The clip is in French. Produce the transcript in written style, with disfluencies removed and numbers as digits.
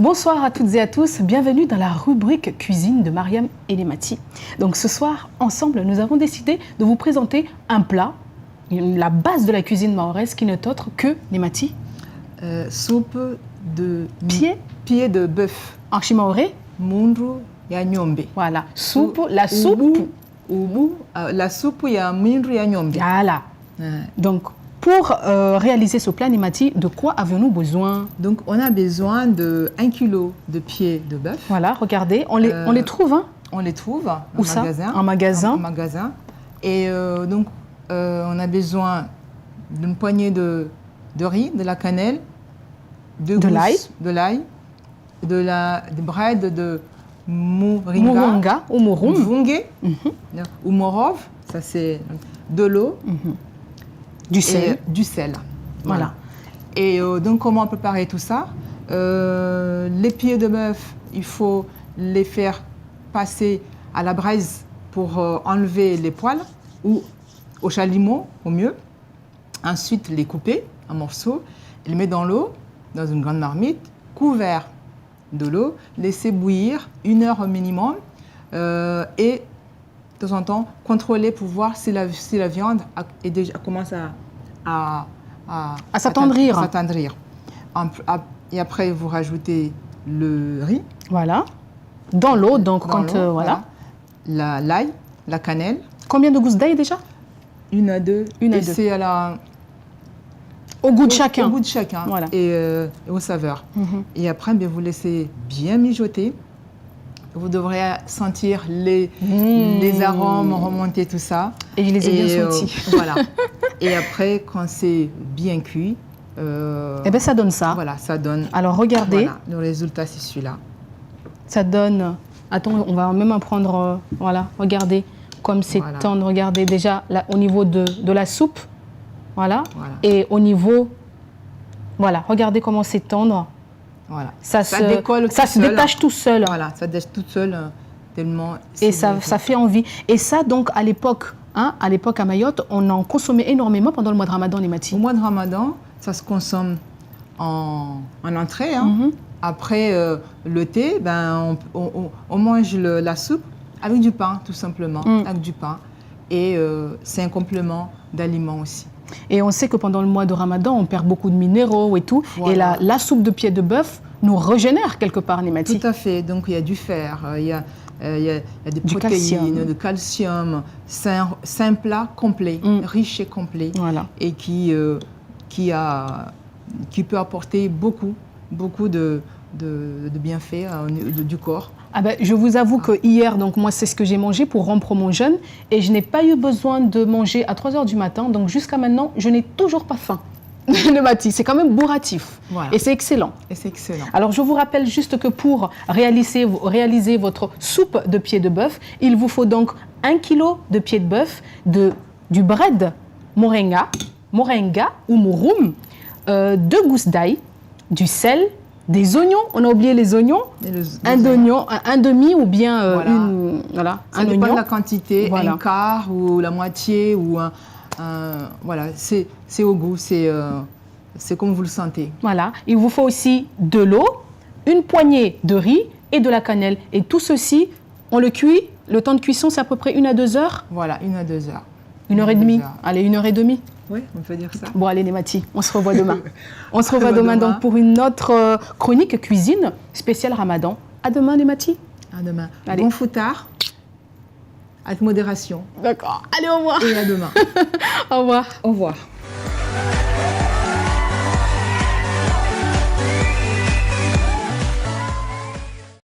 Bonsoir à toutes et à tous, bienvenue dans la rubrique cuisine de Mariam et Némati. Donc ce soir, ensemble, nous avons décidé de vous présenter un plat, la base de la cuisine mahoraise qui n'est autre que, Némati, soupe de pied de bœuf. En chimaoré, Mundru ya nyombe. voilà, la soupe. La soupe ya mundru ya nyombe. Voilà. Donc, pour réaliser ce plat, Némati, de quoi avons-nous besoin? Donc, on a besoin de 1 kg de pieds de bœuf. Voilà, regardez, on les trouve, hein? On les trouve Où ça? En magasin. En magasin. Et donc, on a besoin d'une poignée de riz, de la cannelle, de l'ail, des braides de moringa ou morum, ou morov, ça c'est de l'eau, du sel. Du sel. Voilà. Et donc, comment préparer tout ça? Les pieds de bœuf, il faut les faire passer à la braise pour enlever les poils ou au chalumeau, au mieux. Ensuite, les couper en morceaux, les mettre dans l'eau, dans une grande marmite, couvert de l'eau, laisser bouillir 1 heure au minimum et de temps en temps contrôler pour voir si la viande commence à s'attendrir. Et après, vous rajoutez le riz. Voilà. Dans l'eau, donc voilà. L'ail, la cannelle. Combien de gousses d'ail déjà? 1 à 2. Et c'est au goût de chacun. Au goût de chacun, voilà. Et aux saveurs. Et après, vous laissez bien mijoter. Vous devrez sentir les arômes remonter, tout ça. Et je les ai bien sentis. Voilà. Et après, quand c'est bien cuit... eh bien, ça donne ça. Voilà, ça donne... Alors, regardez. Voilà, le résultat, c'est celui-là. Ça donne... Attends, on va même en prendre... voilà, regardez comme c'est tendre. Regardez déjà là, au niveau de la soupe. Voilà. Et au niveau... Voilà, regardez comment c'est tendre. Voilà. Ça se détache tout seul. Voilà, ça se détache tout seul tellement... Et ça fait envie. Et ça, donc, à l'époque, à Mayotte, on en consommait énormément pendant le mois de Ramadan, Némati. Au mois de Ramadan, ça se consomme en entrée. Après le thé, on mange la soupe avec du pain, tout simplement. Avec du pain. Et c'est un complément d'aliment aussi. Et on sait que pendant le mois de Ramadan, on perd beaucoup de minéraux et tout. Voilà. Et la soupe de pied de bœuf nous régénère quelque part, Némati. Tout à fait. Donc, il y a du fer, il y a des protéines, du calcium. C'est un plat complet, riche et complet. Voilà. Et qui peut apporter beaucoup de bienfaits du corps. Ah ben, je vous avoue que hier, donc moi, c'est ce que j'ai mangé pour rompre mon jeûne. Et je n'ai pas eu besoin de manger à 3 h du matin. Donc jusqu'à maintenant, je n'ai toujours pas faim. Némati, c'est quand même bourratif. Voilà. Et c'est excellent. Alors, je vous rappelle juste que pour réaliser votre soupe de pied de bœuf, il vous faut donc 1 kg de pied de bœuf, du bread moringa ou morum, 2 gousses d'ail, du sel, des oignons, on a oublié les oignons, un demi ou bien ça dépend de la quantité, un quart ou la moitié ou voilà, c'est au goût, c'est comme vous le sentez. Voilà, il vous faut aussi de l'eau, une poignée de riz et de la cannelle. Et tout ceci, on le cuit, le temps de cuisson c'est à peu près 1 à 2 heures. Voilà, 1 à 2 heures. 1 heure et demie. Allez, 1 heure et demie. Oui, on peut dire ça. Bon, allez, Némati, on se revoit demain. On se revoit demain donc pour une autre chronique cuisine spéciale Ramadan. À demain, Némati. À demain. Allez. Bon foutard, avec modération. D'accord. Allez, au revoir. Et à demain. Au revoir. Au revoir.